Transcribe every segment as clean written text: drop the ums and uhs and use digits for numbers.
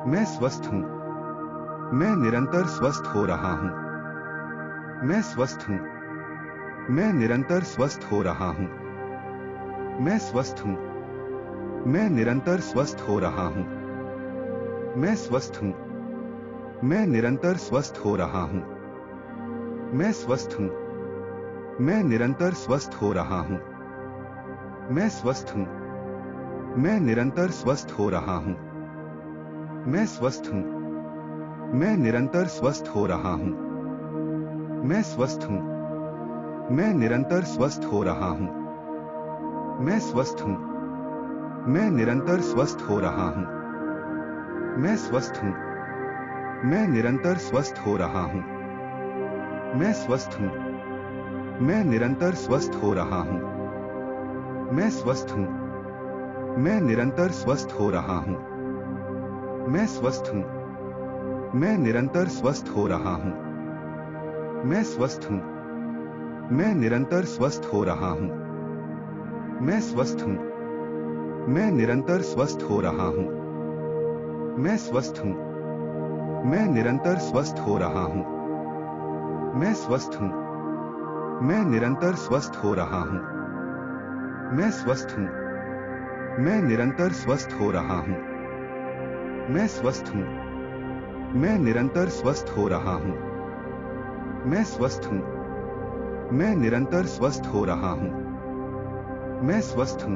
मैं स्वस्थ हूँ। मैं निरंतर स्वस्थ हो रहा हूँ। मैं स्वस्थ हूँ। मैं निरंतर स्वस्थ हो रहा हूँ। मैं स्वस्थ हूँ। मैं निरंतर स्वस्थ हो रहा हूँ। मैं स्वस्थ हूँ। मैं निरंतर स्वस्थ हो रहा हूँ। मैं स्वस्थ हूँ। मैं निरंतर स्वस्थ हो रहा हूँ। मैं स्वस्थ हूँ। मैं निरंतर स्वस्थ हो रहा हूँ। मैं स्वस्थ हूँ। मैं निरंतर स्वस्थ हो रहा हूँ। मैं स्वस्थ हूँ। मैं निरंतर स्वस्थ हो रहा हूँ। मैं स्वस्थ हूँ। मैं निरंतर स्वस्थ हो रहा हूँ। मैं स्वस्थ हूँ। मैं निरंतर स्वस्थ हो रहा हूँ। मैं स्वस्थ हूँ। मैं निरंतर स्वस्थ हो रहा हूँ। मैं स्वस्थ हूँ। मैं निरंतर स्वस्थ हो रहा हूँ। मैं स्वस्थ हूँ। मैं निरंतर स्वस्थ हो रहा हूँ। मैं स्वस्थ हूँ। मैं निरंतर स्वस्थ हो रहा हूँ। मैं स्वस्थ हूँ। मैं निरंतर स्वस्थ हो रहा हूँ। मैं स्वस्थ हूँ। मैं निरंतर स्वस्थ हो रहा हूँ। मैं स्वस्थ हूँ। मैं निरंतर स्वस्थ हो रहा हूँ। मैं स्वस्थ हूँ। मैं निरंतर स्वस्थ हो रहा हूँ। मैं स्वस्थ हूँ। मैं निरंतर स्वस्थ हो रहा हूँ। मैं स्वस्थ हूँ। मैं निरंतर स्वस्थ हो रहा हूँ। मैं स्वस्थ हूँ। मैं निरंतर स्वस्थ हो रहा हूँ। मैं स्वस्थ हूँ।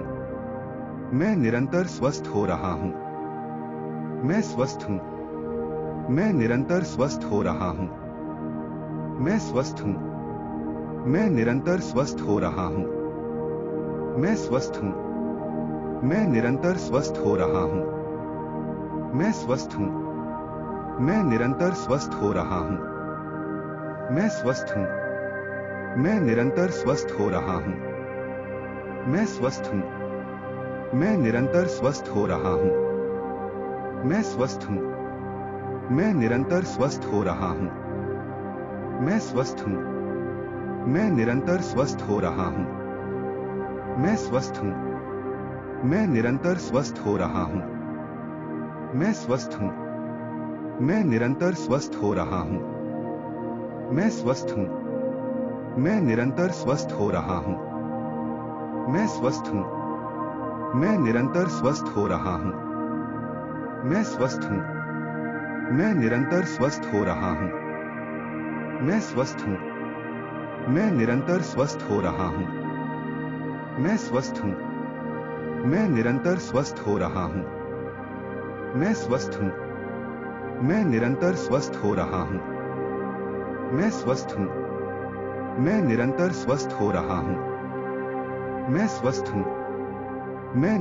मैं निरंतर स्वस्थ हो रहा हूँ। मैं स्वस्थ हूँ। मैं निरंतर स्वस्थ हो रहा हूँ। मैं स्वस्थ हूँ। मैं निरंतर स्वस्थ हो रहा हूँ। मैं स्वस्थ हूँ। मैं निरंतर स्वस्थ हो रहा हूँ। मैं स्वस्थ हूँ। मैं निरंतर स्वस्थ हो रहा हूँ। मैं स्वस्थ हूँ। मैं निरंतर स्वस्थ हो रहा हूँ। मैं स्वस्थ हूँ। मैं निरंतर स्वस्थ हो रहा हूँ। मैं स्वस्थ हूँ। मैं निरंतर स्वस्थ हो रहा हूँ। मैं स्वस्थ हूँ। मैं निरंतर स्वस्थ हो रहा हूँ। मैं स्वस्थ हूँ। मैं निरंतर स्वस्थ हो रहा हूँ। मैं स्वस्थ हूँ। मैं निरंतर स्वस्थ हो रहा हूँ। मैं स्वस्थ हूँ। मैं निरंतर स्वस्थ हो रहा हूँ। मैं स्वस्थ हूँ। मैं निरंतर स्वस्थ हो रहा हूँ। मैं स्वस्थ हूँ। मैं निरंतर स्वस्थ हो रहा हूँ। मैं स्वस्थ हूँ। मैं निरंतर स्वस्थ हो रहा हूँ। मैं स्वस्थ हूँ। मैं निरंतर स्वस्थ हो रहा हूँ। मैं स्वस्थ हूँ। मैं निरंतर स्वस्थ हो रहा हूँ। मैं स्वस्थ हूँ। मैं निरंतर स्वस्थ हो रहा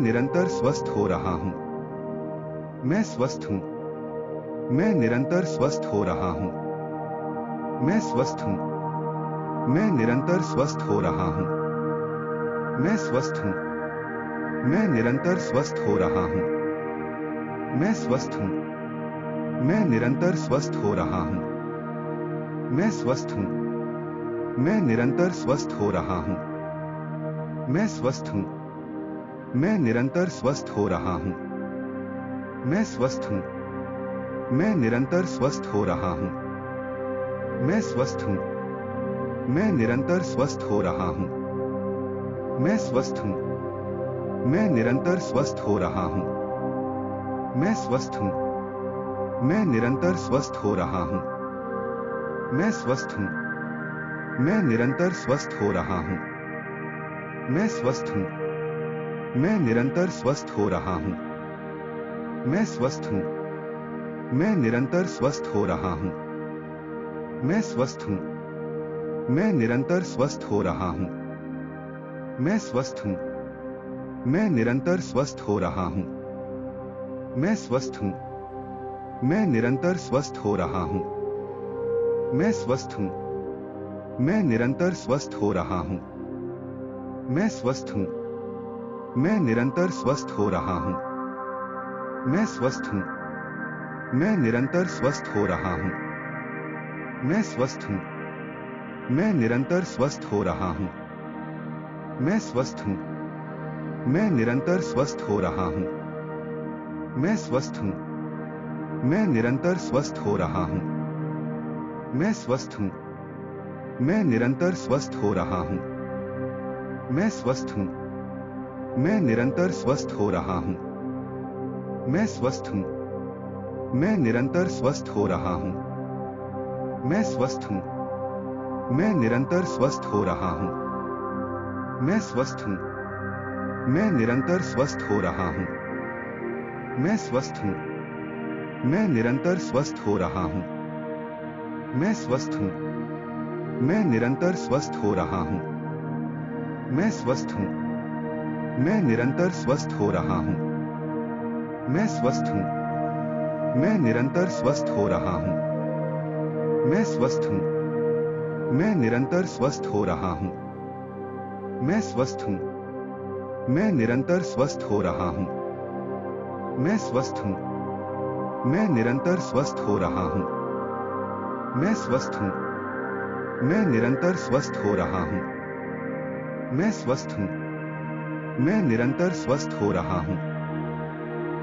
हूँ। मैं स्वस्थ हूँ। मैं निरंतर स्वस्थ हो रहा हूँ। मैं स्वस्थ हूँ। मैं निरंतर स्वस्थ हो रहा हूँ। मैं स्वस्थ हूँ। मैं निरंतर स्वस्थ हो रहा हूँ। मैं स्वस्थ हूँ। मैं निरंतर स्वस्थ हो रहा हूँ। मैं स्वस्थ हूँ। मैं निरंतर स्वस्थ हो रहा हूँ। मैं स्वस्थ हूँ। मैं निरंतर स्वस्थ हो रहा हूँ। मैं स्वस्थ हूँ। मैं निरंतर स्वस्थ हो रहा हूँ। मैं स्वस्थ हूँ। मैं निरंतर स्वस्थ हो रहा हूँ। मैं स्वस्थ हूँ। मैं निरंतर स्वस्थ हो रहा हूँ। मैं स्वस्थ हूँ। मैं निरंतर स्वस्थ हो रहा हूँ। मैं स्वस्थ हूँ। मैं निरंतर स्वस्थ हो रहा हूँ। मैं स्वस्थ हूँ। मैं निरंतर स्वस्थ हो रहा हूँ। मैं स्वस्थ हूँ। मैं निरंतर स्वस्थ हो रहा हूँ। मैं स्वस्थ हूँ। मैं निरंतर स्वस्थ हो रहा हूँ। मैं स्वस्थ हूँ। मैं निरंतर स्वस्थ हो रहा हूँ। मैं स्वस्थ हूँ। मैं निरंतर स्वस्थ हो रहा हूँ। मैं स्वस्थ हूँ। मैं निरंतर स्वस्थ हो रहा हूँ। मैं स्वस्थ हूँ। मैं निरंतर स्वस्थ हो रहा हूँ। मैं स्वस्थ हूँ। मैं निरंतर स्वस्थ हो रहा हूँ। मैं स्वस्थ हूँ। मैं निरंतर स्वस्थ हो रहा हूँ। मैं स्वस्थ हूँ। मैं निरंतर स्वस्थ हो रहा हूँ। मैं स्वस्थ हूँ। मैं निरंतर स्वस्थ हो रहा हूं। मैं स्वस्थ हूं। मैं निरंतर स्वस्थ हो रहा हूं। मैं स्वस्थ हूं। मैं निरंतर स्वस्थ हो रहा हूं। मैं स्वस्थ हूं। मैं निरंतर स्वस्थ हो रहा हूं। मैं स्वस्थ हूं। मैं निरंतर स्वस्थ हो रहा हूं। मैं स्वस्थ हूं। मैं निरंतर स्वस्थ हो रहा हूं। मैं स्वस्थ हूं। मैं निरंतर स्वस्थ हो रहा हूं। मैं स्वस्थ हूं। मैं निरंतर स्वस्थ हो रहा हूं। मैं स्वस्थ हूं। मैं निरंतर स्वस्थ हो रहा हूं। मैं स्वस्थ हूं। मैं निरंतर स्वस्थ हो रहा हूं। मैं स्वस्थ हूं। मैं निरंतर स्वस्थ हो रहा हूं। मैं स्वस्थ हूं। मैं निरंतर स्वस्थ हो रहा हूं। मैं स्वस्थ हूं। मैं निरंतर स्वस्थ हो रहा हूं। मैं स्वस्थ हूं। मैं निरंतर स्वस्थ हो रहा हूं। मैं स्वस्थ हूं। मैं निरंतर स्वस्थ हो रहा हूं।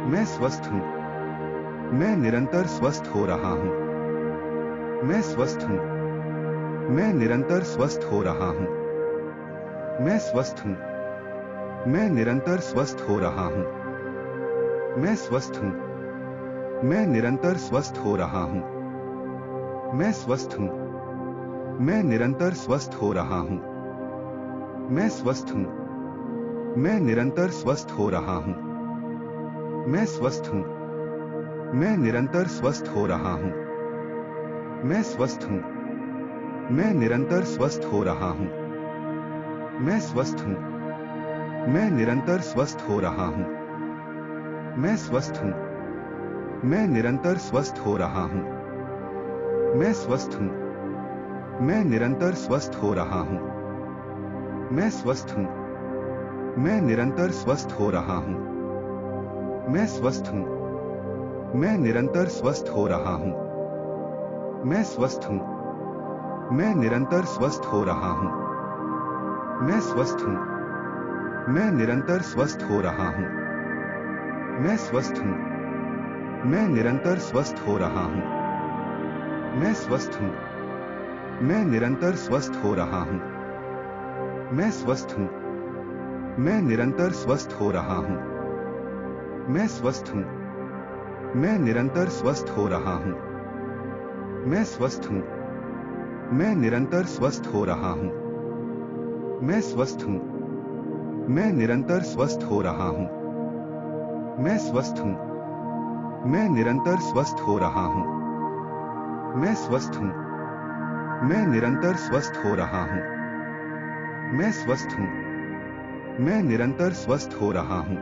मैं स्वस्थ हूं। मैं निरंतर स्वस्थ हो रहा हूं। मैं स्वस्थ हूं। मैं निरंतर स्वस्थ हो रहा हूं। मैं स्वस्थ हूं। मैं निरंतर स्वस्थ हो रहा हूं। मैं स्वस्थ हूं। मैं निरंतर स्वस्थ हो रहा हूं। मैं स्वस्थ हूं। मैं निरंतर स्वस्थ हो रहा हूं। मैं स्वस्थ हूं। मैं निरंतर स्वस्थ हो रहा हूं। मैं स्वस्थ हूं। मैं निरंतर स्वस्थ हो रहा हूं। मैं स्वस्थ हूं। मैं निरंतर स्वस्थ हो रहा हूं। मैं स्वस्थ हूं। मैं निरंतर स्वस्थ हो रहा हूं। मैं स्वस्थ हूं। मैं निरंतर स्वस्थ हो रहा हूं। मैं स्वस्थ हूं। मैं निरंतर स्वस्थ हो रहा हूं। मैं स्वस्थ हूं। मैं निरंतर स्वस्थ हो रहा हूं। मैं स्वस्थ हूं। मैं निरंतर स्वस्थ हो रहा हूं। मैं स्वस्थ हूं। मैं निरंतर स्वस्थ हो रहा हूं। मैं स्वस्थ हूं। मैं निरंतर स्वस्थ हो रहा हूं। मैं स्वस्थ हूं। मैं निरंतर स्वस्थ हो रहा हूं। मैं स्वस्थ हूं। मैं निरंतर स्वस्थ हो रहा हूं। मैं स्वस्थ हूं। मैं निरंतर स्वस्थ हो रहा हूं। मैं स्वस्थ हूं। मैं निरंतर स्वस्थ हो रहा हूं। मैं स्वस्थ हूं। मैं निरंतर स्वस्थ हो रहा हूं। मैं स्वस्थ हूं। मैं निरंतर स्वस्थ हो रहा हूं। मैं स्वस्थ हूं। मैं निरंतर स्वस्थ हो रहा हूं। मैं स्वस्थ हूं। मैं निरंतर स्वस्थ हो रहा हूं। मैं स्वस्थ हूं। मैं निरंतर स्वस्थ हो रहा हूं। मैं स्वस्थ हूं। मैं निरंतर स्वस्थ हो रहा हूं। मैं स्वस्थ हूं। मैं निरंतर स्वस्थ हो रहा हूं।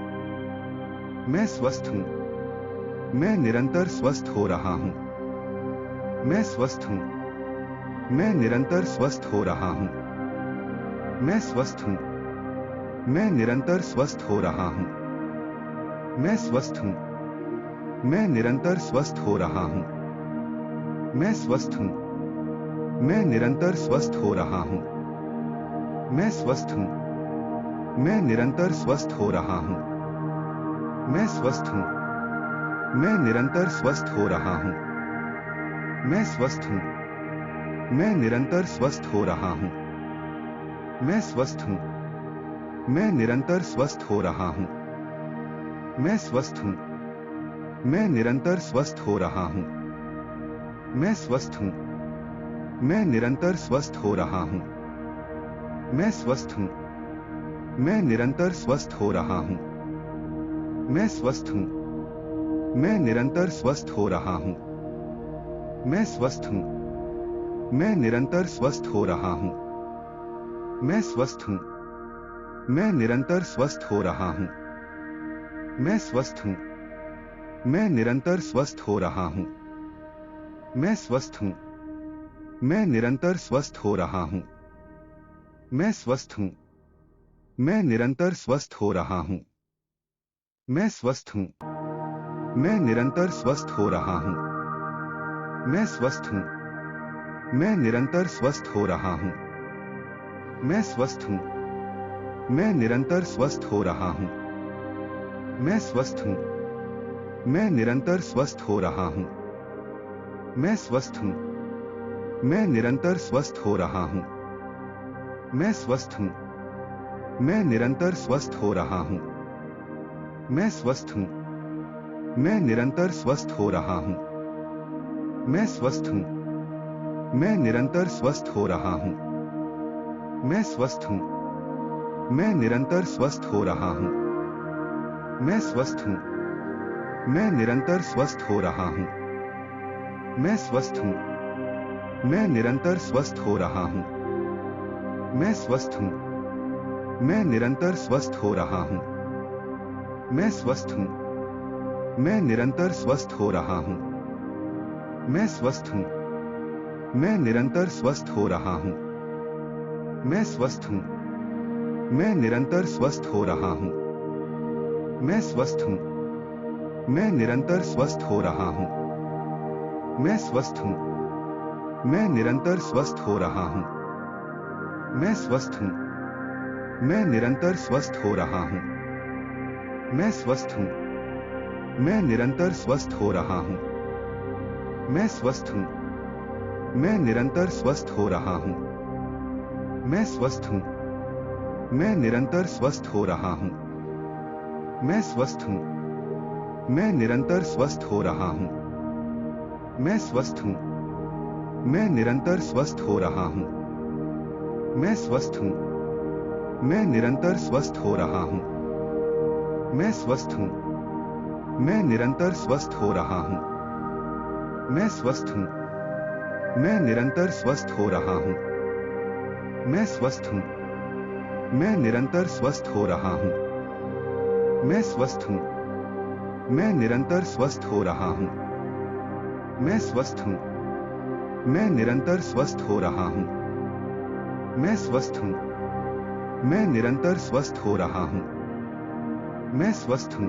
मैं स्वस्थ हूं। मैं निरंतर स्वस्थ हो रहा हूं। मैं स्वस्थ हूं। मैं निरंतर स्वस्थ हो रहा हूं। मैं स्वस्थ हूं। मैं निरंतर स्वस्थ हो रहा हूं। मैं स्वस्थ हूं। मैं निरंतर स्वस्थ हो रहा हूं। मैं स्वस्थ हूं। मैं निरंतर स्वस्थ हो रहा हूं। मैं स्वस्थ हूं। मैं निरंतर स्वस्थ हो रहा हूं। मैं स्वस्थ हूं। मैं निरंतर स्वस्थ हो रहा हूं। मैं स्वस्थ हूं। मैं निरंतर स्वस्थ हो रहा हूं। मैं स्वस्थ हूं। मैं निरंतर स्वस्थ हो रहा हूं। मैं स्वस्थ हूं। मैं निरंतर स्वस्थ हो रहा हूं। मैं स्वस्थ हूं। मैं निरंतर स्वस्थ हो रहा हूं। मैं स्वस्थ हूं। मैं निरंतर स्वस्थ हो रहा हूं। मैं स्वस्थ हूं। मैं निरंतर स्वस्थ हो रहा हूं। मैं स्वस्थ हूं। मैं निरंतर स्वस्थ हो रहा हूं। मैं स्वस्थ हूं। मैं निरंतर स्वस्थ हो रहा हूं। मैं स्वस्थ हूं। मैं निरंतर स्वस्थ हो रहा हूं। मैं स्वस्थ हूं। मैं निरंतर स्वस्थ हो रहा हूं। मैं स्वस्थ हूं। मैं निरंतर स्वस्थ हो रहा हूं। मैं स्वस्थ हूं। मैं निरंतर स्वस्थ हो रहा हूं। मैं स्वस्थ हूं। मैं निरंतर स्वस्थ हो रहा हूं। मैं स्वस्थ हूं। मैं निरंतर स्वस्थ हो रहा हूं। मैं स्वस्थ हूं। मैं निरंतर स्वस्थ हो रहा हूं। मैं स्वस्थ हूं। मैं निरंतर स्वस्थ हो रहा हूं। मैं स्वस्थ हूं। मैं निरंतर स्वस्थ हो रहा हूं। मैं स्वस्थ हूं। मैं निरंतर स्वस्थ हो रहा हूं। मैं स्वस्थ हूं। मैं निरंतर स्वस्थ हो रहा हूं। मैं स्वस्थ हूं। मैं निरंतर स्वस्थ हो रहा हूं। मैं स्वस्थ हूं। मैं निरंतर स्वस्थ हो रहा हूं। मैं स्वस्थ हूं। मैं निरंतर स्वस्थ हो रहा हूं। मैं स्वस्थ हूं। मैं निरंतर स्वस्थ हो रहा हूं। मैं स्वस्थ हूं। मैं निरंतर स्वस्थ हो रहा हूं। मैं स्वस्थ हूं। मैं निरंतर स्वस्थ हो रहा हूं। मैं स्वस्थ हूं। मैं निरंतर स्वस्थ हो रहा हूं। मैं स्वस्थ हूं। मैं निरंतर स्वस्थ हो रहा हूं। मैं स्वस्थ हूं। मैं निरंतर स्वस्थ हो रहा हूं। मैं स्वस्थ हूं। मैं निरंतर स्वस्थ हो रहा हूं। मैं स्वस्थ हूं। मैं निरंतर स्वस्थ हो रहा हूं। मैं स्वस्थ हूं। मैं निरंतर स्वस्थ हो रहा हूं। मैं स्वस्थ हूं। मैं निरंतर स्वस्थ हो रहा हूं। मैं स्वस्थ हूं। मैं निरंतर स्वस्थ हो रहा हूं। मैं स्वस्थ हूं। मैं निरंतर स्वस्थ हो रहा हूं। मैं स्वस्थ हूं। मैं निरंतर स्वस्थ हो रहा हूं। मैं स्वस्थ हूं। मैं निरंतर स्वस्थ हो रहा हूं। मैं स्वस्थ हूं। मैं निरंतर स्वस्थ हो रहा हूं। मैं स्वस्थ हूं। मैं निरंतर स्वस्थ हो रहा हूं। मैं स्वस्थ हूं। मैं निरंतर स्वस्थ हो रहा हूं। मैं स्वस्थ हूं। मैं निरंतर स्वस्थ हो रहा हूं। मैं स्वस्थ हूं। मैं निरंतर स्वस्थ हो रहा हूं। मैं स्वस्थ हूं।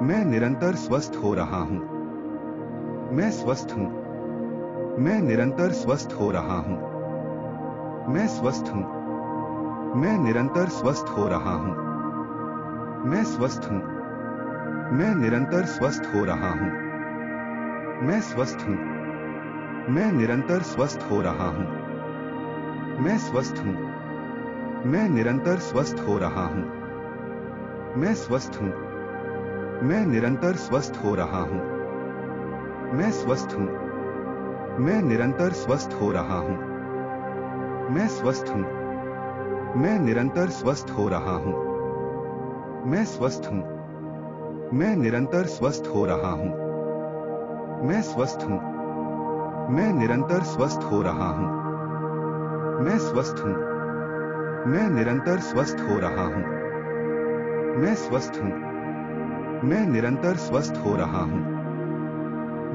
मैं निरंतर स्वस्थ हो रहा हूं। मैं स्वस्थ हूं। मैं निरंतर स्वस्थ हो रहा हूं। मैं स्वस्थ हूं। मैं निरंतर स्वस्थ हो रहा हूं। मैं स्वस्थ हूं। मैं निरंतर स्वस्थ हो रहा हूं। मैं स्वस्थ हूं। मैं निरंतर स्वस्थ हो रहा हूं। मैं स्वस्थ हूं। मैं निरंतर स्वस्थ हो रहा हूं। मैं स्वस्थ हूं। मैं निरंतर स्वस्थ हो रहा हूं। मैं स्वस्थ हूं। मैं निरंतर स्वस्थ हो रहा हूं। मैं स्वस्थ हूं। मैं निरंतर स्वस्थ हो रहा हूं। मैं स्वस्थ हूं। मैं निरंतर स्वस्थ हो रहा हूं। मैं स्वस्थ हूं। मैं निरंतर स्वस्थ हो रहा हूं। मैं स्वस्थ हूं। मैं निरंतर स्वस्थ हो रहा हूं।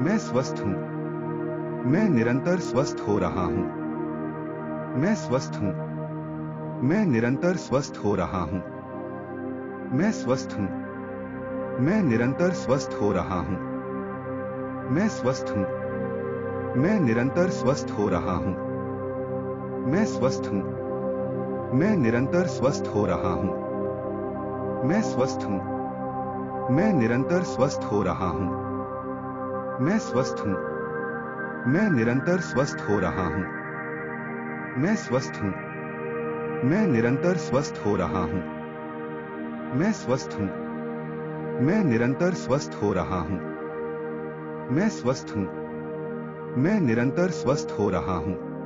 मैं स्वस्थ हूं। मैं निरंतर स्वस्थ हो रहा हूं। मैं स्वस्थ हूं। मैं निरंतर स्वस्थ हो रहा हूं। मैं स्वस्थ हूं। मैं निरंतर स्वस्थ हो रहा हूं। मैं स्वस्थ हूं। मैं निरंतर स्वस्थ हो रहा हूं। मैं स्वस्थ हूं। मैं निरंतर स्वस्थ हो रहा हूं। मैं स्वस्थ हूं। मैं निरंतर स्वस्थ हो रहा हूं। मैं स्वस्थ हूं। मैं निरंतर स्वस्थ हो रहा हूं। मैं स्वस्थ हूं। मैं निरंतर स्वस्थ हो रहा हूं। मैं स्वस्थ हूं। मैं निरंतर स्वस्थ हो रहा हूं।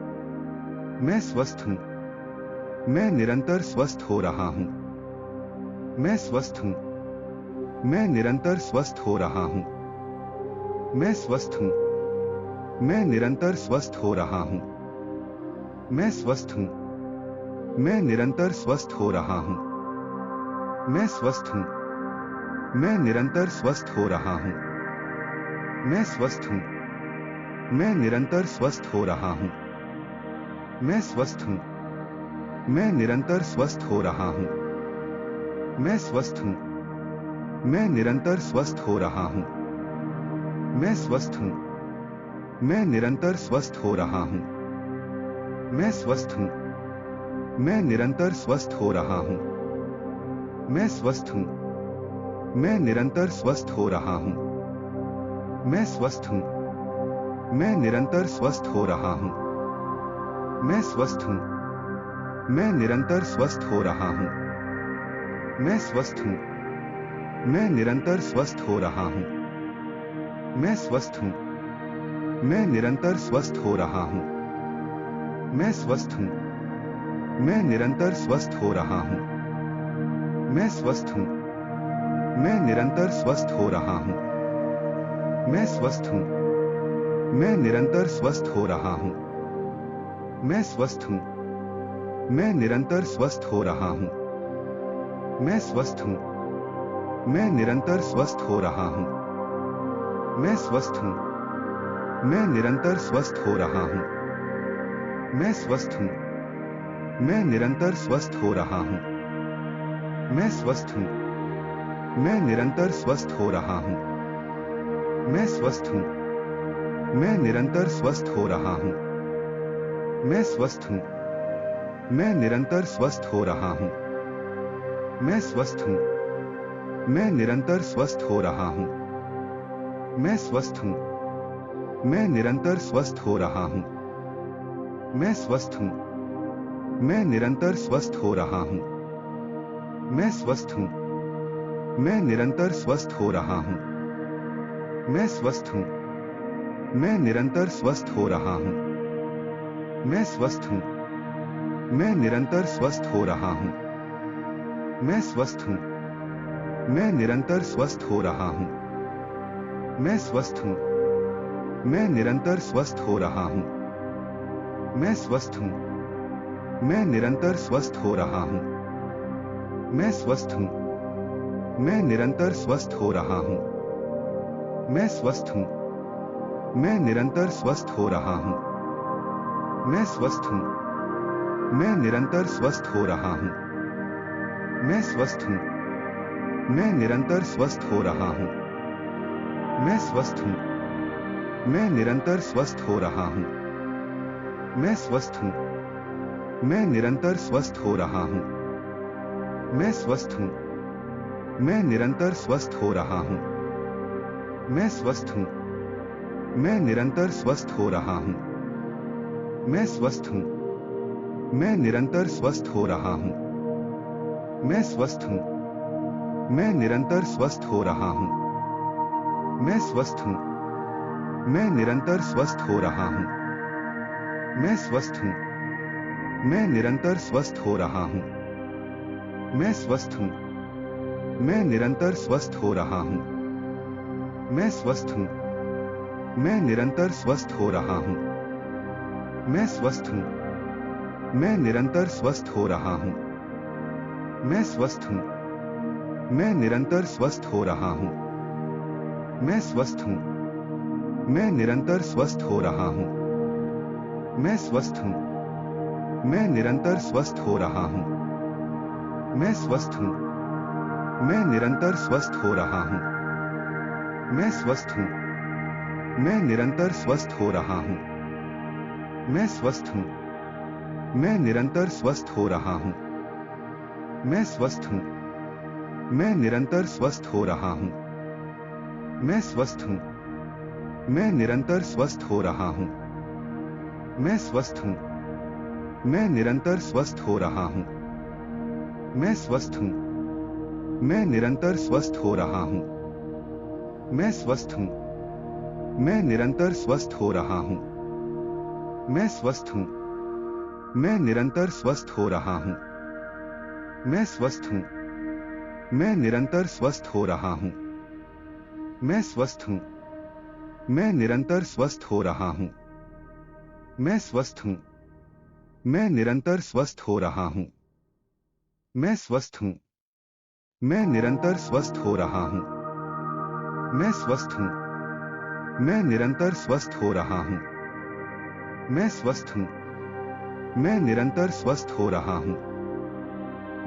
मैं स्वस्थ हूं। मैं निरंतर स्वस्थ हो रहा हूं। मैं स्वस्थ हूं। मैं निरंतर स्वस्थ हो रहा हूं। मैं स्वस्थ हूं। मैं निरंतर स्वस्थ हो रहा हूं। मैं स्वस्थ हूं। मैं निरंतर स्वस्थ हो रहा हूं। मैं स्वस्थ हूं। मैं निरंतर स्वस्थ हो रहा हूं। मैं स्वस्थ हूं। मैं निरंतर स्वस्थ हो रहा हूं। मैं स्वस्थ हूं। मैं निरंतर स्वस्थ हो रहा हूं। मैं स्वस्थ हूं। मैं निरंतर स्वस्थ हो रहा हूं। मैं स्वस्थ हूं। मैं निरंतर स्वस्थ हो रहा हूं। मैं स्वस्थ हूं। मैं निरंतर स्वस्थ हो रहा हूं। मैं स्वस्थ हूं। मैं निरंतर स्वस्थ हो रहा हूं। मैं स्वस्थ हूं। मैं निरंतर स्वस्थ हो रहा हूं। मैं स्वस्थ हूं। मैं निरंतर स्वस्थ हो रहा हूं। मैं स्वस्थ हूं। मैं निरंतर स्वस्थ हो रहा हूं। मैं स्वस्थ हूं। मैं निरंतर स्वस्थ हो रहा हूं। मैं स्वस्थ हूं। मैं निरंतर स्वस्थ हो रहा हूं। मैं स्वस्थ हूं। मैं निरंतर स्वस्थ हो रहा हूं। मैं स्वस्थ हूं। मैं निरंतर स्वस्थ हो रहा हूं। मैं स्वस्थ हूं। मैं निरंतर स्वस्थ हो रहा हूं। मैं स्वस्थ हूं। मैं निरंतर स्वस्थ हो रहा हूं। मैं स्वस्थ हूं। मैं निरंतर स्वस्थ हो रहा हूं। मैं स्वस्थ हूं। मैं निरंतर स्वस्थ हो रहा हूं। मैं स्वस्थ हूं। मैं निरंतर स्वस्थ हो रहा हूं। मैं स्वस्थ हूं। मैं निरंतर स्वस्थ हो रहा हूं। मैं स्वस्थ हूं। मैं निरंतर स्वस्थ हो रहा हूं। मैं स्वस्थ हूं। मैं निरंतर स्वस्थ हो रहा हूं। मैं स्वस्थ हूं। मैं निरंतर स्वस्थ हो रहा हूं। मैं स्वस्थ हूं। मैं निरंतर स्वस्थ हो रहा हूं। मैं स्वस्थ हूं। मैं निरंतर स्वस्थ हो रहा हूं। मैं स्वस्थ हूं। मैं निरंतर स्वस्थ हो रहा हूं। मैं स्वस्थ हूं। मैं निरंतर स्वस्थ हो रहा हूं। मैं स्वस्थ हूं। मैं निरंतर स्वस्थ हो रहा हूं। मैं स्वस्थ हूं। मैं निरंतर स्वस्थ हो रहा हूं। मैं स्वस्थ हूं। मैं निरंतर स्वस्थ हो रहा हूं। मैं स्वस्थ हूं। मैं निरंतर स्वस्थ हो रहा हूं। मैं स्वस्थ हूं। मैं निरंतर स्वस्थ हो रहा हूं। मैं स्वस्थ हूं। मैं निरंतर स्वस्थ हो रहा हूं। मैं स्वस्थ हूं। मैं निरंतर स्वस्थ हो रहा हूं। मैं स्वस्थ हूं। मैं निरंतर स्वस्थ हो रहा हूं। मैं स्वस्थ हूं। मैं निरंतर स्वस्थ हो रहा हूं। मैं स्वस्थ हूं। मैं निरंतर स्वस्थ हो रहा हूं। मैं स्वस्थ हूं। मैं निरंतर स्वस्थ हो रहा हूं। मैं स्वस्थ हूं। मैं निरंतर स्वस्थ हो रहा हूं। मैं स्वस्थ हूं। मैं निरंतर स्वस्थ हो रहा हूं। मैं स्वस्थ हूं। मैं निरंतर स्वस्थ हो रहा हूं। मैं स्वस्थ हूं। मैं निरंतर स्वस्थ हो रहा हूं। मैं स्वस्थ हूं। मैं निरंतर स्वस्थ हो रहा हूं। मैं स्वस्थ हूं। मैं निरंतर स्वस्थ हो रहा हूं। मैं स्वस्थ हूं। मैं निरंतर स्वस्थ हो रहा हूं। मैं स्वस्थ हूं। मैं निरंतर स्वस्थ हो रहा हूं। मैं स्वस्थ हूं। मैं निरंतर स्वस्थ हो रहा हूं। मैं स्वस्थ हूं। मैं निरंतर स्वस्थ हो रहा हूं। मैं स्वस्थ हूं। मैं निरंतर स्वस्थ हो रहा हूं। मैं स्वस्थ हूं। मैं निरंतर स्वस्थ हो रहा हूं। मैं स्वस्थ हूं। मैं निरंतर स्वस्थ हो रहा हूं। मैं स्वस्थ हूं। मैं निरंतर स्वस्थ हो रहा हूं। मैं स्वस्थ हूं। मैं निरंतर स्वस्थ हो रहा हूं। मैं स्वस्थ हूं। मैं निरंतर स्वस्थ हो रहा हूं। मैं स्वस्थ हूं। मैं निरंतर स्वस्थ हो रहा हूं। मैं स्वस्थ हूं। मैं निरंतर स्वस्थ हो रहा हूं। मैं स्वस्थ हूं। मैं निरंतर स्वस्थ हो रहा हूं। मैं स्वस्थ हूं। मैं निरंतर स्वस्थ हो रहा हूं। मैं स्वस्थ हूं। मैं निरंतर स्वस्थ हो रहा हूं। मैं स्वस्थ हूं। मैं निरंतर स्वस्थ हो रहा हूं। मैं स्वस्थ हूं। मैं निरंतर स्वस्थ हो रहा हूं। मैं स्वस्थ हूं। मैं निरंतर स्वस्थ हो रहा हूं। मैं स्वस्थ हूं। मैं निरंतर स्वस्थ हो रहा हूं।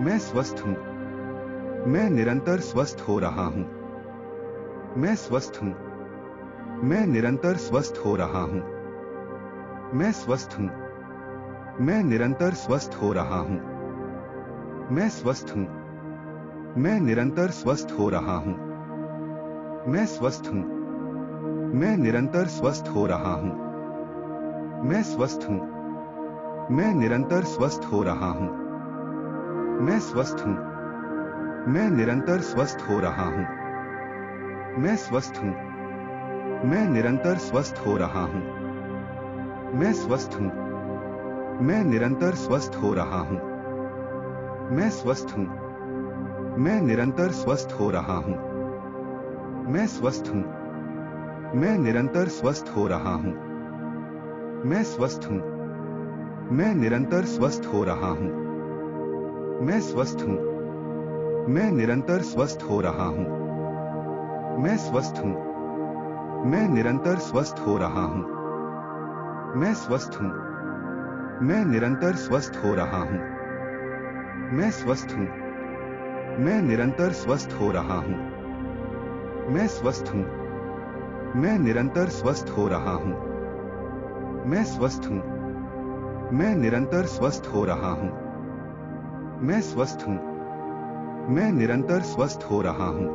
मैं स्वस्थ हूं। मैं निरंतर स्वस्थ हो रहा हूं। मैं स्वस्थ हूं। मैं निरंतर स्वस्थ हो रहा हूं। मैं स्वस्थ हूं। मैं निरंतर स्वस्थ हो रहा हूं। मैं स्वस्थ हूं। मैं निरंतर स्वस्थ हो रहा हूं। मैं स्वस्थ हूं। मैं निरंतर स्वस्थ हो रहा हूं। मैं स्वस्थ हूं। मैं निरंतर स्वस्थ हो रहा हूं। मैं स्वस्थ हूं। मैं निरंतर स्वस्थ हो रहा हूं। मैं स्वस्थ हूं। मैं निरंतर स्वस्थ हो रहा हूं। मैं स्वस्थ हूं। मैं निरंतर स्वस्थ हो रहा हूं। मैं स्वस्थ हूं। मैं निरंतर स्वस्थ हो रहा हूं। मैं स्वस्थ हूं। मैं निरंतर स्वस्थ हो रहा हूं। मैं स्वस्थ हूं। मैं निरंतर स्वस्थ हो रहा हूं। मैं स्वस्थ हूं। मैं निरंतर स्वस्थ हो रहा हूं। मैं स्वस्थ हूं। मैं निरंतर स्वस्थ हो रहा हूं। मैं स्वस्थ हूं। मैं निरंतर स्वस्थ हो रहा हूं। मैं स्वस्थ हूं। मैं निरंतर स्वस्थ हो रहा हूं। मैं स्वस्थ हूं। मैं निरंतर स्वस्थ हो रहा हूं। मैं स्वस्थ हूं। मैं निरंतर स्वस्थ हो रहा हूं। मैं स्वस्थ हूं। मैं निरंतर स्वस्थ हो रहा हूं।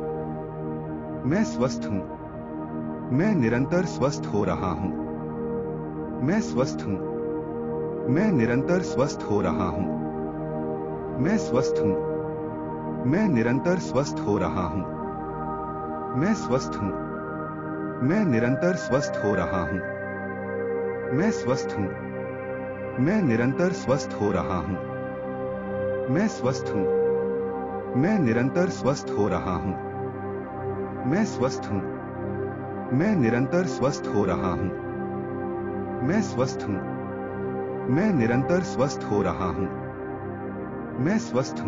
मैं स्वस्थ हूं। मैं निरंतर स्वस्थ हो रहा हूं। मैं स्वस्थ हूं। मैं निरंतर स्वस्थ हो रहा हूं। मैं स्वस्थ हूं। मैं निरंतर स्वस्थ हो रहा हूं। मैं स्वस्थ हूं। मैं निरंतर स्वस्थ हो रहा हूं। मैं स्वस्थ हूं। मैं निरंतर स्वस्थ हो रहा हूं। मैं स्वस्थ हूं। मैं निरंतर स्वस्थ हो रहा हूं। मैं स्वस्थ हूं। मैं निरंतर स्वस्थ हो रहा हूं। मैं स्वस्थ हूं। मैं निरंतर स्वस्थ हो रहा हूं। मैं स्वस्थ हूं। मैं निरंतर स्वस्थ हो रहा हूं। मैं स्वस्थ हूं।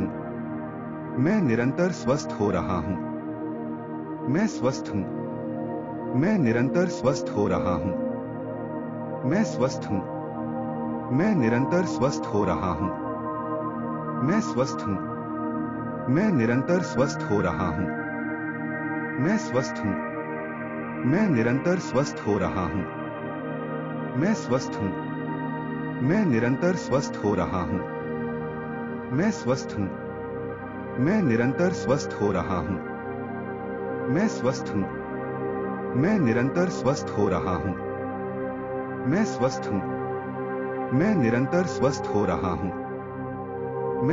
मैं निरंतर स्वस्थ हो रहा हूं। मैं स्वस्थ हूं। मैं निरंतर स्वस्थ हो रहा हूं। मैं स्वस्थ हूं। मैं निरंतर स्वस्थ हो रहा हूं। मैं स्वस्थ हूं। मैं निरंतर स्वस्थ हो रहा हूं। मैं स्वस्थ हूं। मैं निरंतर स्वस्थ हो रहा हूं। मैं स्वस्थ हूं। मैं निरंतर स्वस्थ हो रहा हूं। मैं स्वस्थ हूं। मैं निरंतर स्वस्थ हो रहा हूं। मैं स्वस्थ हूं। मैं निरंतर स्वस्थ हो रहा हूं। मैं स्वस्थ हूं। मैं निरंतर स्वस्थ हो रहा हूं। मैं स्वस्थ हूं। मैं निरंतर स्वस्थ हो रहा हूं।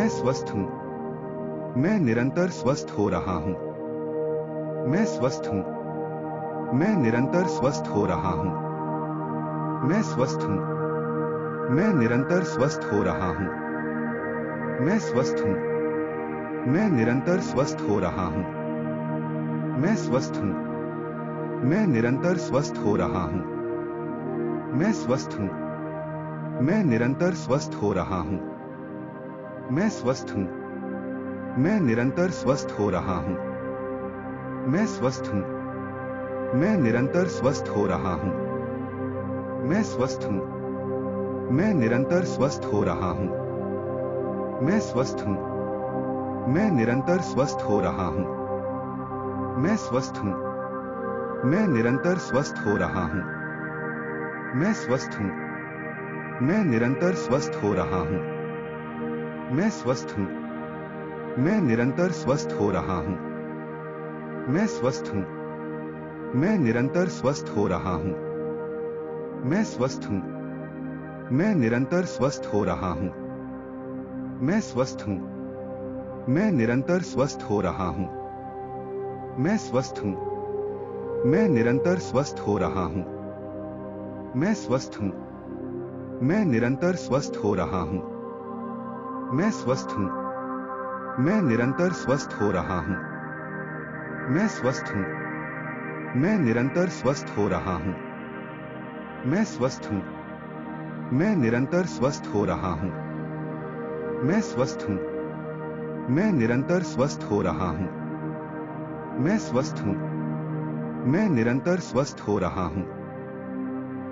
मैं स्वस्थ हूं। मैं निरंतर स्वस्थ हो रहा हूं। मैं स्वस्थ हूं। मैं निरंतर स्वस्थ हो रहा हूं। मैं स्वस्थ हूं। मैं निरंतर स्वस्थ हो रहा हूं। मैं स्वस्थ हूं। मैं निरंतर स्वस्थ हो रहा हूं। मैं स्वस्थ हूं। मैं निरंतर स्वस्थ हो रहा हूं। मैं स्वस्थ हूं। मैं निरंतर स्वस्थ हो रहा हूं। मैं स्वस्थ हूं। मैं निरंतर स्वस्थ हो रहा हूं। मैं स्वस्थ हूं। मैं निरंतर स्वस्थ हो रहा हूं। मैं स्वस्थ हूं। मैं निरंतर स्वस्थ हो रहा हूं। मैं स्वस्थ हूं। मैं निरंतर स्वस्थ हो रहा हूं। मैं स्वस्थ हूं। मैं निरंतर स्वस्थ हो रहा हूं। मैं स्वस्थ हूं। मैं निरंतर स्वस्थ हो रहा हूं। मैं स्वस्थ हूं। मैं निरंतर स्वस्थ हो रहा हूं। मैं स्वस्थ हूं। मैं निरंतर स्वस्थ हो रहा हूं। मैं स्वस्थ हूं। मैं निरंतर स्वस्थ हो रहा हूं। मैं स्वस्थ हूं। मैं निरंतर स्वस्थ हो रहा हूं। मैं स्वस्थ हूं। मैं निरंतर स्वस्थ हो रहा हूं। मैं स्वस्थ हूं। मैं निरंतर स्वस्थ हो रहा हूं। मैं स्वस्थ हूं। मैं निरंतर स्वस्थ हो रहा हूं। मैं स्वस्थ हूं। मैं निरंतर स्वस्थ हो रहा हूं। मैं स्वस्थ हूं। मैं निरंतर स्वस्थ हो रहा हूं।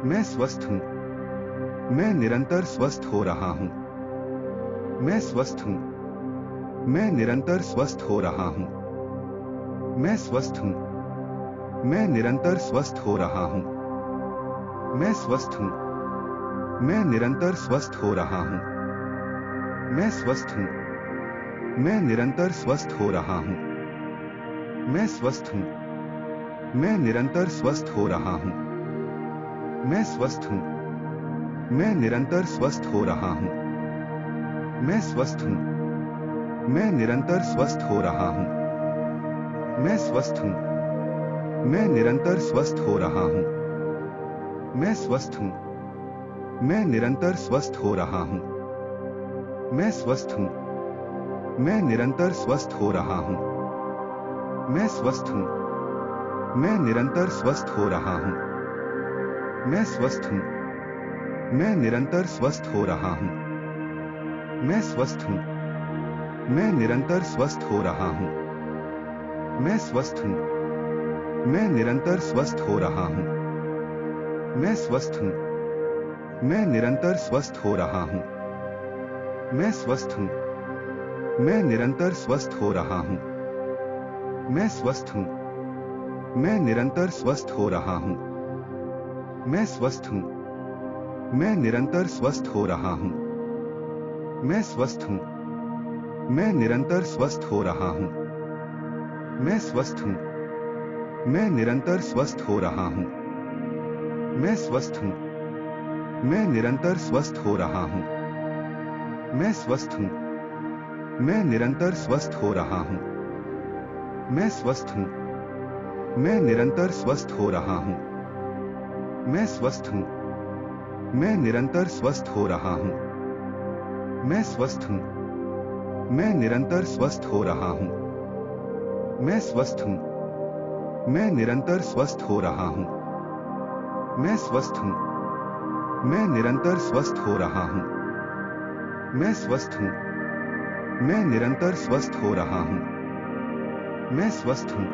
मैं स्वस्थ हूं। मैं निरंतर स्वस्थ हो रहा हूं। मैं स्वस्थ हूं। मैं निरंतर स्वस्थ हो रहा हूं। मैं स्वस्थ हूं। मैं निरंतर स्वस्थ हो रहा हूं। मैं स्वस्थ हूं। मैं निरंतर स्वस्थ हो रहा हूं। मैं स्वस्थ हूं। मैं निरंतर स्वस्थ हो रहा हूं। मैं स्वस्थ हूं। मैं निरंतर स्वस्थ हो रहा हूं। मैं स्वस्थ हूं। मैं निरंतर स्वस्थ हो रहा हूं। मैं स्वस्थ हूं। मैं निरंतर स्वस्थ हो रहा हूं। मैं स्वस्थ हूं। मैं निरंतर स्वस्थ हो रहा हूं। मैं स्वस्थ हूं। मैं निरंतर स्वस्थ हो रहा हूं। मैं स्वस्थ हूं। मैं निरंतर स्वस्थ हो रहा हूं। मैं स्वस्थ हूं। मैं निरंतर स्वस्थ हो रहा हूं। मैं स्वस्थ हूं। मैं निरंतर स्वस्थ हो रहा हूं। मैं स्वस्थ हूं। मैं निरंतर स्वस्थ हो रहा हूं। मैं स्वस्थ हूं। मैं निरंतर स्वस्थ हो रहा हूं। मैं स्वस्थ हूं। मैं निरंतर स्वस्थ हो रहा हूं। मैं स्वस्थ हूं। मैं निरंतर स्वस्थ हो रहा हूं। मैं स्वस्थ हूं। मैं निरंतर स्वस्थ हो रहा हूं। मैं स्वस्थ हूं। मैं निरंतर स्वस्थ हो रहा हूं। मैं स्वस्थ हूं। मैं निरंतर स्वस्थ हो रहा हूं। मैं स्वस्थ हूं। मैं निरंतर स्वस्थ हो रहा हूं। मैं स्वस्थ हूं। मैं निरंतर स्वस्थ हो रहा हूं। मैं स्वस्थ हूं। मैं निरंतर स्वस्थ हो रहा हूं। मैं स्वस्थ हूं। मैं निरंतर स्वस्थ हो रहा हूं। मैं स्वस्थ हूं। मैं निरंतर स्वस्थ हो रहा हूं। मैं स्वस्थ हूं। मैं निरंतर स्वस्थ हो रहा हूं। मैं स्वस्थ हूं। मैं निरंतर स्वस्थ हो रहा हूं। मैं स्वस्थ हूं। मैं निरंतर स्वस्थ हो रहा हूं। मैं स्वस्थ हूं। मैं निरंतर स्वस्थ हो रहा हूं। मैं स्वस्थ हूं। मैं निरंतर स्वस्थ हो रहा हूं। मैं स्वस्थ हूं।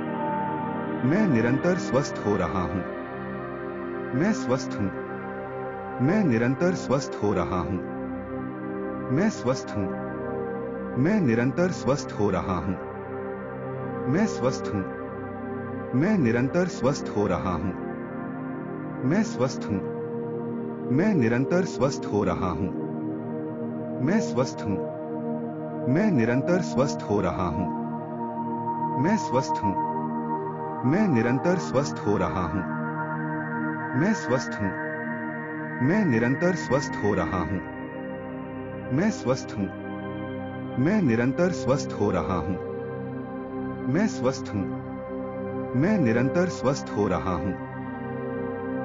मैं निरंतर स्वस्थ हो रहा हूं। मैं स्वस्थ हूं। मैं निरंतर स्वस्थ हो रहा हूं। मैं स्वस्थ हूं। मैं निरंतर स्वस्थ हो रहा हूं। मैं स्वस्थ हूं। मैं निरंतर स्वस्थ हो रहा हूं। मैं स्वस्थ हूं। मैं निरंतर स्वस्थ हो रहा हूं। मैं स्वस्थ हूं। मैं निरंतर स्वस्थ हो रहा हूं। मैं स्वस्थ हूं। मैं निरंतर स्वस्थ हो रहा हूं। मैं स्वस्थ हूं। मैं निरंतर स्वस्थ हो रहा हूं। मैं स्वस्थ हूं। मैं निरंतर स्वस्थ हो रहा हूं। मैं स्वस्थ हूं। मैं निरंतर स्वस्थ हो रहा हूं। मैं स्वस्थ हूं। मैं निरंतर स्वस्थ हो रहा हूं।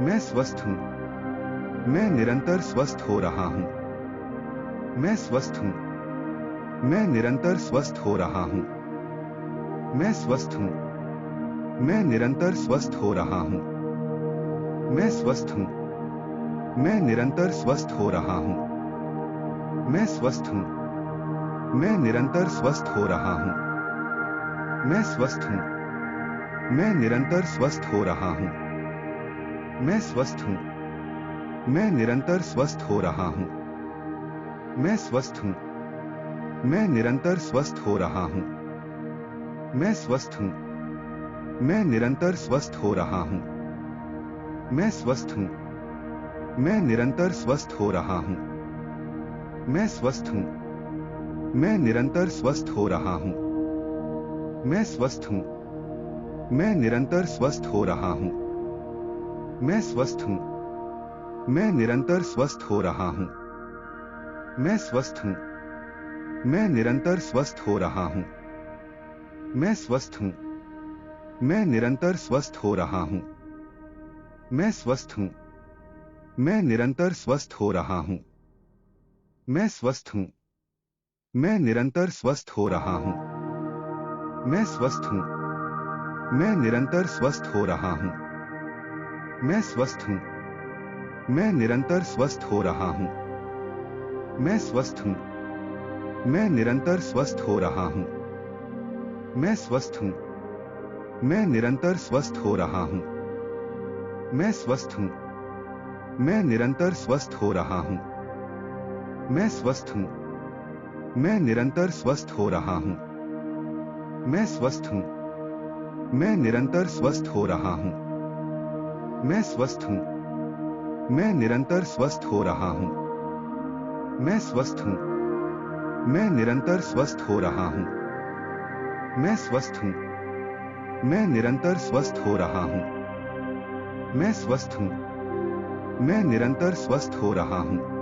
मैं स्वस्थ हूं। मैं निरंतर स्वस्थ हो रहा हूं। मैं स्वस्थ हूं। मैं निरंतर स्वस्थ हो रहा हूं। मैं स्वस्थ हूं। मैं निरंतर स्वस्थ हो रहा हूं। मैं स्वस्थ हूं। मैं निरंतर स्वस्थ हो रहा हूं। मैं स्वस्थ हूं। मैं निरंतर स्वस्थ हो रहा हूं। मैं स्वस्थ हूं। मैं निरंतर स्वस्थ हो रहा हूं। मैं स्वस्थ हूं। मैं निरंतर स्वस्थ हो रहा हूं। मैं स्वस्थ हूं। मैं निरंतर स्वस्थ हो रहा हूं। मैं स्वस्थ हूं। मैं निरंतर स्वस्थ हो रहा हूं। मैं स्वस्थ हूं। मैं निरंतर स्वस्थ हो रहा हूं। मैं स्वस्थ हूं। मैं निरंतर स्वस्थ हो रहा हूं। मैं स्वस्थ हूं। मैं निरंतर स्वस्थ हो रहा हूं। मैं स्वस्थ हूं। मैं निरंतर स्वस्थ हो रहा हूं। मैं स्वस्थ हूं। मैं निरंतर स्वस्थ हो रहा हूं। मैं स्वस्थ हूं। मैं निरंतर स्वस्थ हो रहा हूं। मैं स्वस्थ हूं। मैं निरंतर स्वस्थ हो रहा हूं। मैं स्वस्थ हूं। मैं निरंतर स्वस्थ हो रहा हूं। मैं स्वस्थ हूं। मैं निरंतर स्वस्थ हो रहा हूं। मैं स्वस्थ हूं। मैं निरंतर स्वस्थ हो रहा हूं। मैं स्वस्थ हूं। मैं निरंतर स्वस्थ हो रहा हूं। मैं स्वस्थ हूं। मैं निरंतर स्वस्थ हो रहा हूं। मैं स्वस्थ हूं। मैं निरंतर स्वस्थ हो रहा हूं। मैं स्वस्थ हूं। मैं निरंतर स्वस्थ हो रहा हूं। मैं स्वस्थ हूं। मैं निरंतर स्वस्थ हो रहा हूं। मैं स्वस्थ हूं। मैं निरंतर स्वस्थ हो रहा हूं। मैं स्वस्थ हूं। मैं निरंतर स्वस्थ हो रहा हूं।